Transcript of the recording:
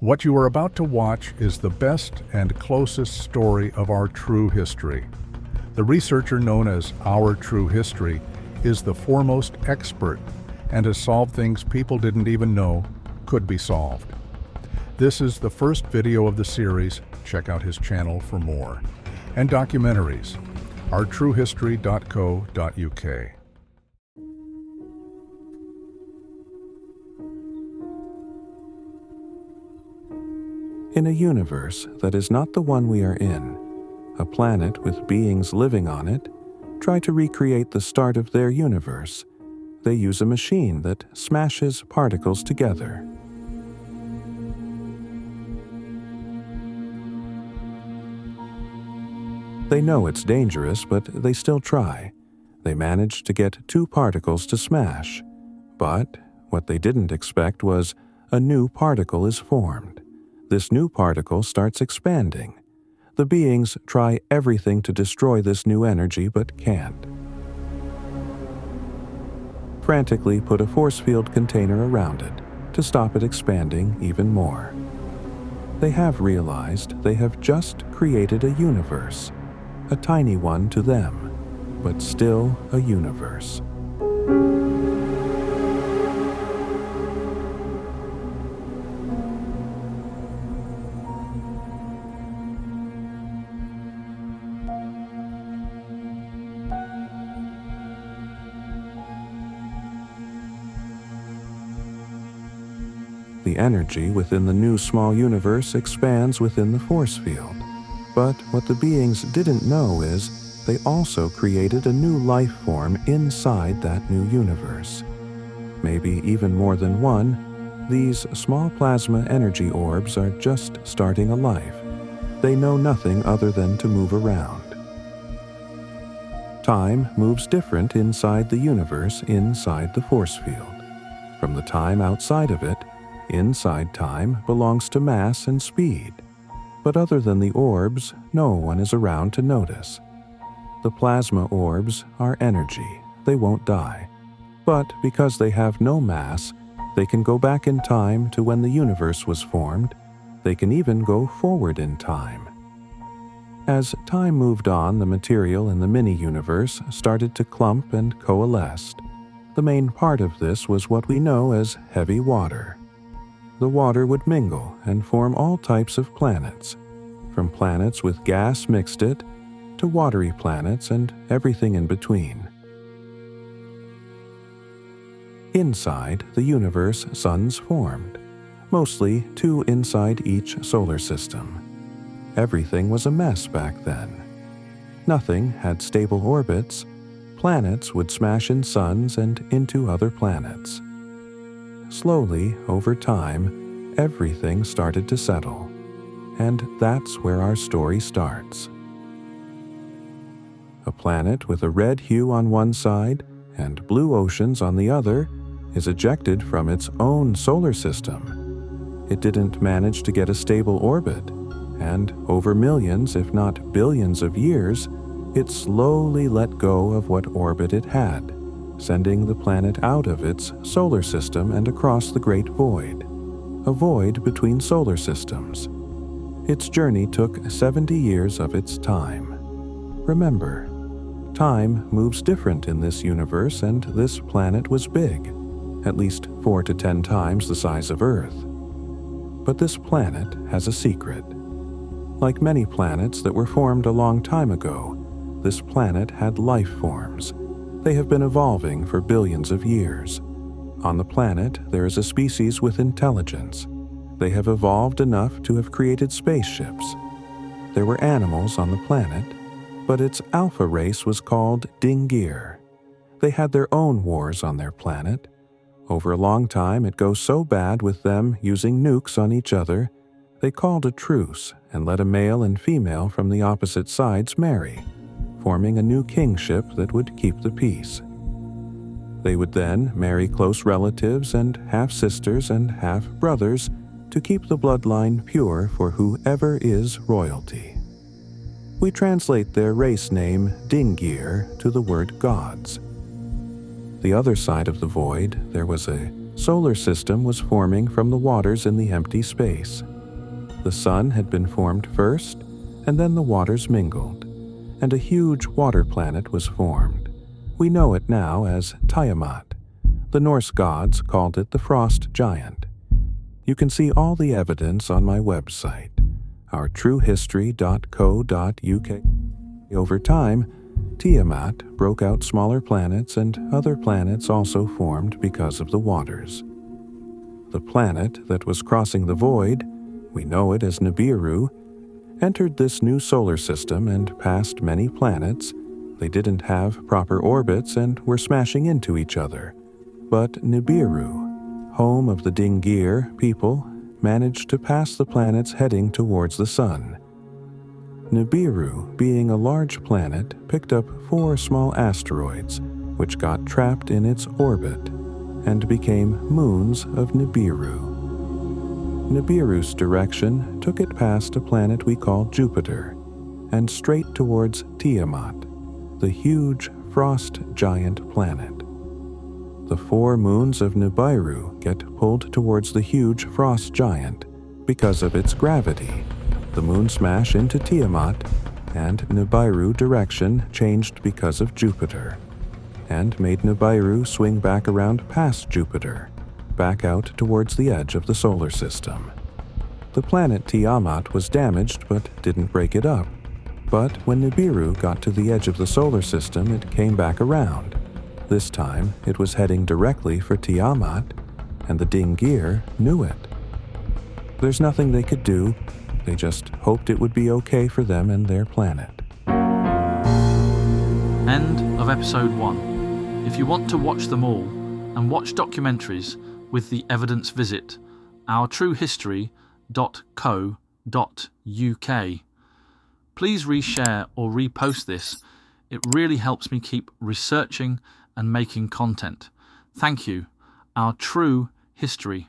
What you are about to watch is the best and closest story of our true history. The researcher known as Our True History is the foremost expert and has solved things people didn't even know could be solved. This is the first video of the series. Check out his channel for more. And documentaries, ourtruehistory.co.uk. In a universe that is not the one we are in, a planet with beings living on it try to recreate the start of their universe. They use a machine that smashes particles together. They know it's dangerous, but they still try. They manage to get two particles to smash. But what they didn't expect was a new particle is formed. This new particle starts expanding. The beings try everything to destroy this new energy but can't. Frantically put a force field container around it to stop it expanding even more. They have realized they have just created a universe, a tiny one to them, but still a universe. The energy within the new small universe expands within the force field. But what the beings didn't know is they also created a new life form inside that new universe. Maybe even more than one, these small plasma energy orbs are just starting a life. They know nothing other than to move around. Time moves different inside the universe inside the force field. From the time outside of it, inside time belongs to mass and speed. But other than the orbs, no one is around to notice. The plasma orbs are energy. They won't die. But because they have no mass, they can go back in time to when the universe was formed. They can even go forward in time. As time moved on, the material in the mini-universe started to clump and coalesced. The main part of this was what we know as heavy water. The water would mingle and form all types of planets, from planets with gas mixed it to watery planets and everything in between. Inside the universe, suns formed, mostly two inside each solar system. Everything was a mess back then. Nothing had stable orbits. Planets would smash in suns and into other planets. Slowly, over time, everything started to settle. And that's where our story starts. A planet with a red hue on one side and blue oceans on the other is ejected from its own solar system. It didn't manage to get a stable orbit, and over millions, if not billions of years, it slowly let go of what orbit it had, sending the planet out of its solar system and across the Great Void, a void between solar systems. Its journey took 70 years of its time. Remember, time moves different in this universe, and this planet was big, at least 4 to 10 times the size of Earth. But this planet has a secret. Like many planets that were formed a long time ago, this planet had life forms. They have been evolving for billions of years. On the planet, there is a species with intelligence. They have evolved enough to have created spaceships. There were animals on the planet, but its alpha race was called Dingir. They had their own wars on their planet. Over a long time, it goes so bad with them using nukes on each other, they called a truce and let a male and female from the opposite sides marry, forming a new kingship that would keep the peace. They would then marry close relatives and half-sisters and half-brothers to keep the bloodline pure for whoever is royalty. We translate their race name Dingir to the word gods. The other side of the void, there was a solar system was forming from the waters in the empty space. The sun had been formed first, and then the waters mingled, and a huge water planet was formed. We know it now as Tiamat. The Norse gods called it the frost giant. You can see all the evidence on my website, ourtruehistory.co.uk. Over time, Tiamat broke out smaller planets, and other planets also formed because of the waters. The planet that was crossing the void, we know it as Nibiru, entered this new solar system and passed many planets. They didn't have proper orbits and were smashing into each other. But Nibiru, home of the Dingir people, managed to pass the planets heading towards the sun. Nibiru, being a large planet, picked up 4 small asteroids, which got trapped in its orbit and became moons of Nibiru. Nibiru's direction took it past a planet we call Jupiter and straight towards Tiamat, the huge frost giant planet. The 4 moons of Nibiru get pulled towards the huge frost giant because of its gravity. The moon smash into Tiamat, and Nibiru direction changed because of Jupiter, and made Nibiru swing back around past Jupiter, back out towards the edge of the solar system. The planet Tiamat was damaged but didn't break it up. But when Nibiru got to the edge of the solar system, it came back around. This time, it was heading directly for Tiamat, and the Dingir knew it. There's nothing they could do. They just hoped it would be okay for them and their planet. End of episode 1. If you want to watch them all and watch documentaries with the evidence, visit ourtruehistory.co.uk. Please reshare or repost this. It really helps me keep researching and making content. Thank you. Our True History.